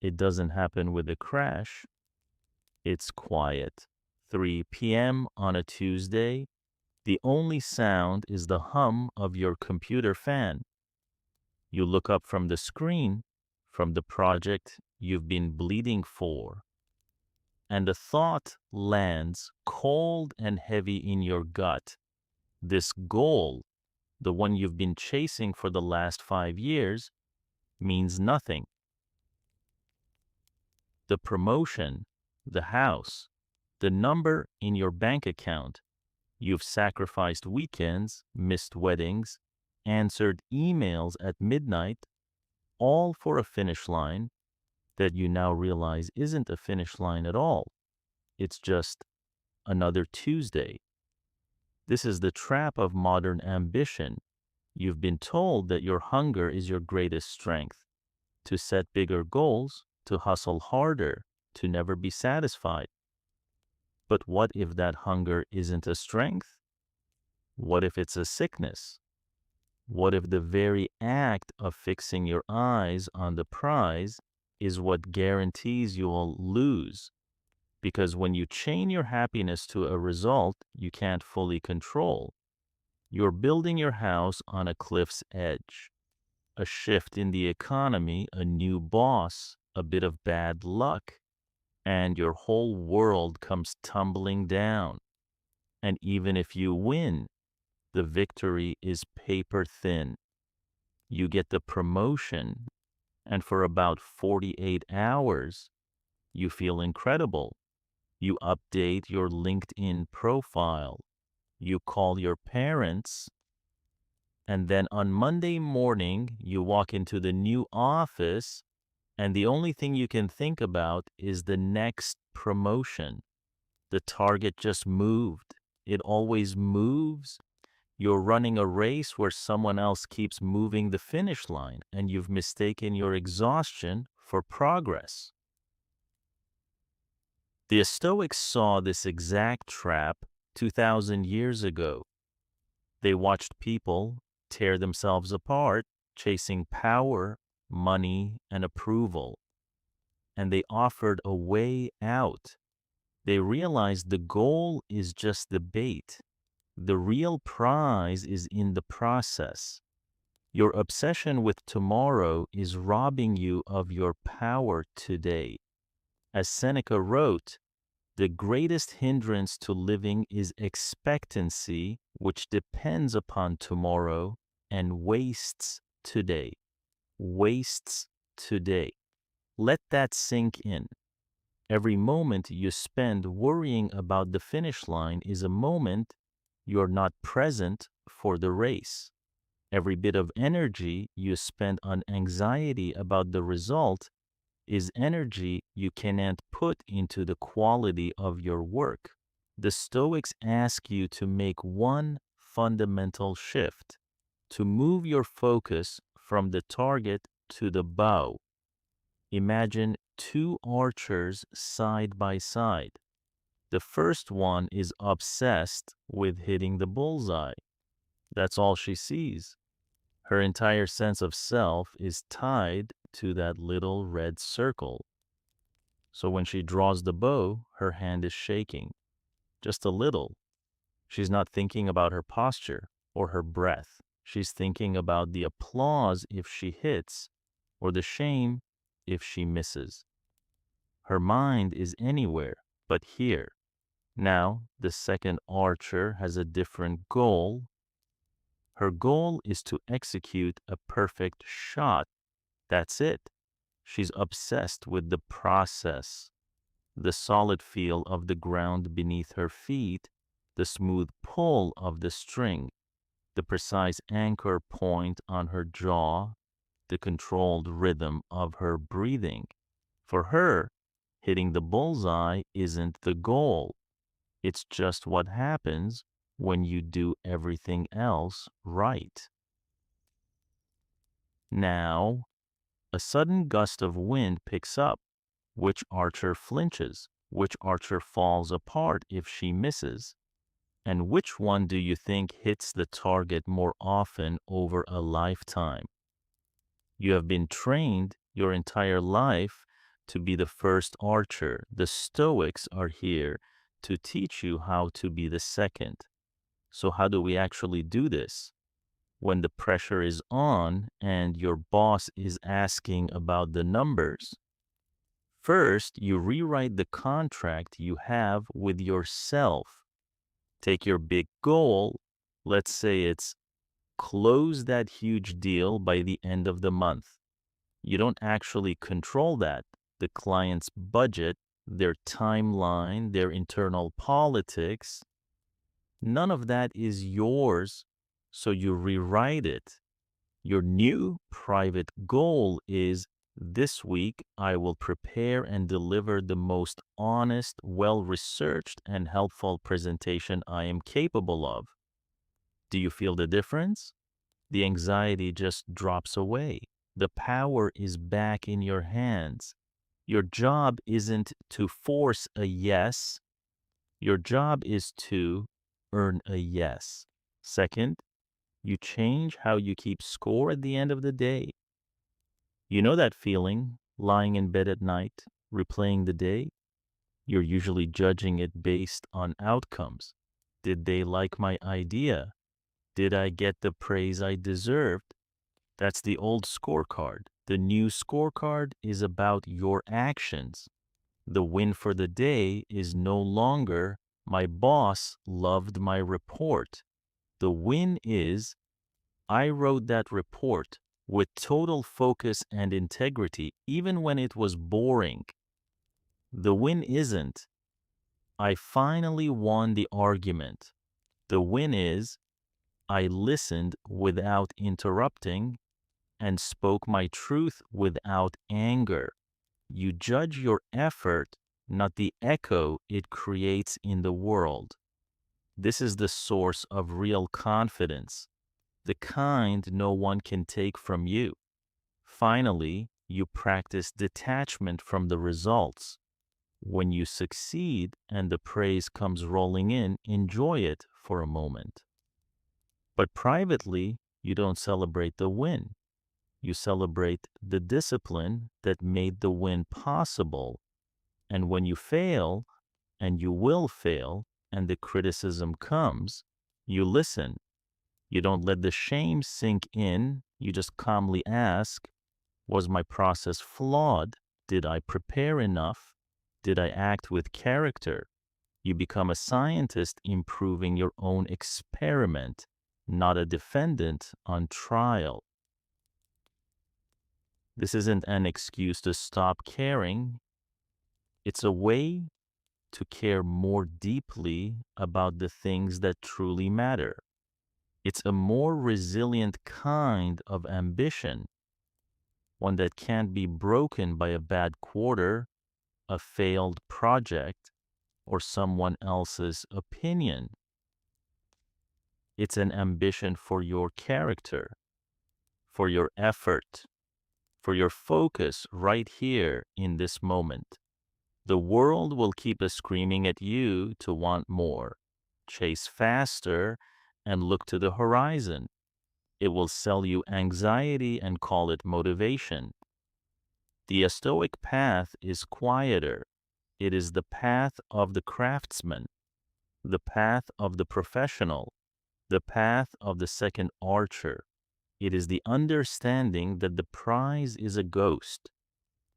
It doesn't happen with a crash. It's quiet. 3 p.m. on a Tuesday. The only sound is the hum of your computer fan. You look up from the screen, from the project you've been bleeding for, and a thought lands cold and heavy in your gut. This goal, the one you've been chasing for the last 5 years, means nothing. The promotion, the house, the number in your bank account. You've sacrificed weekends, missed weddings, answered emails at midnight, all for a finish line that you now realize isn't a finish line at all. It's just another Tuesday. This is the trap of modern ambition. You've been told that your hunger is your greatest strength, to set bigger goals, to hustle harder, to never be satisfied. But what if that hunger isn't a strength? What if it's a sickness? What if the very act of fixing your eyes on the prize is what guarantees you'll lose? Because when you chain your happiness to a result you can't fully control, you're building your house on a cliff's edge. A shift in the economy, a new boss, a bit of bad luck, and your whole world comes tumbling down. And even if you win, the victory is paper thin. You get the promotion, and for about 48 hours, you feel incredible. You update your LinkedIn profile. You call your parents. And then on Monday morning, you walk into the new office, and the only thing you can think about is the next promotion. The target just moved. It always moves. You're running a race where someone else keeps moving the finish line, and you've mistaken your exhaustion for progress. The Stoics saw this exact trap 2,000 years ago. They watched people tear themselves apart, chasing power, money, and approval, and they offered a way out. They realized the goal is just the bait. The real prize is in the process. Your obsession with tomorrow is robbing you of your power today. As Seneca wrote, the greatest hindrance to living is expectancy, which depends upon tomorrow and wastes today. Wastes today. Let that sink in. Every moment you spend worrying about the finish line is a moment you're not present for the race. Every bit of energy you spend on anxiety about the result is energy you cannot put into the quality of your work. The Stoics ask you to make one fundamental shift, to move your focus from the target to the bow. Imagine two archers side by side. The first one is obsessed with hitting the bullseye. That's all she sees. Her entire sense of self is tied to that little red circle. So when she draws the bow, her hand is shaking. Just a little. She's not thinking about her posture or her breath. She's thinking about the applause if she hits, or the shame if she misses. Her mind is anywhere but here. Now, the second archer has a different goal. Her goal is to execute a perfect shot. That's it. She's obsessed with the process, the solid feel of the ground beneath her feet, the smooth pull of the string, the precise anchor point on her jaw, the controlled rhythm of her breathing. For her, hitting the bullseye isn't the goal. It's just what happens when you do everything else right. Now, a sudden gust of wind picks up. Which archer flinches? Which archer falls apart if she misses? And which one do you think hits the target more often over a lifetime? You have been trained your entire life to be the first archer. The Stoics are here to teach you how to be the second. So how do we actually do this? When the pressure is on and your boss is asking about the numbers, first, you rewrite the contract you have with yourself. Take your big goal. Let's say it's close that huge deal by the end of the month. You don't actually control that. The client's budget, their timeline, their internal politics, none of that is yours. So you rewrite it. Your new private goal is this week, I will prepare and deliver the most honest, well researched, and helpful presentation I am capable of. Do you feel the difference? The anxiety just drops away. The power is back in your hands. Your job isn't to force a yes, your job is to earn a yes. Second, you change how you keep score at the end of the day. You know that feeling, lying in bed at night, replaying the day? You're usually judging it based on outcomes. Did they like my idea? Did I get the praise I deserved? That's the old scorecard. The new scorecard is about your actions. The win for the day is no longer my boss loved my report. The win is I wrote that report with total focus and integrity, even when it was boring. The win isn't I finally won the argument. The win is I listened without interrupting and spoke my truth without anger. You judge your effort, not the echo it creates in the world. This is the source of real confidence, the kind no one can take from you. Finally, you practice detachment from the results. When you succeed and the praise comes rolling in, enjoy it for a moment. But privately, you don't celebrate the win. You celebrate the discipline that made the win possible. And when you fail, and you will fail, and the criticism comes, you listen. You don't let the shame sink in. You just calmly ask, was my process flawed? Did I prepare enough? Did I act with character? You become a scientist improving your own experiment, not a defendant on trial. This isn't an excuse to stop caring. It's a way to care more deeply about the things that truly matter. It's a more resilient kind of ambition, one that can't be broken by a bad quarter, a failed project, or someone else's opinion. It's an ambition for your character, for your effort, for your focus right here in this moment. The world will keep screaming at you to want more, chase faster, and look to the horizon. It will sell you anxiety and call it motivation. The Stoic path is quieter. It is the path of the craftsman, the path of the professional, the path of the second archer. It is the understanding that the prize is a ghost.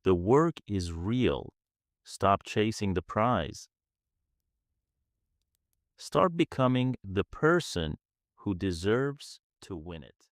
The work is real. Stop chasing the prize. Start becoming the person who deserves to win it.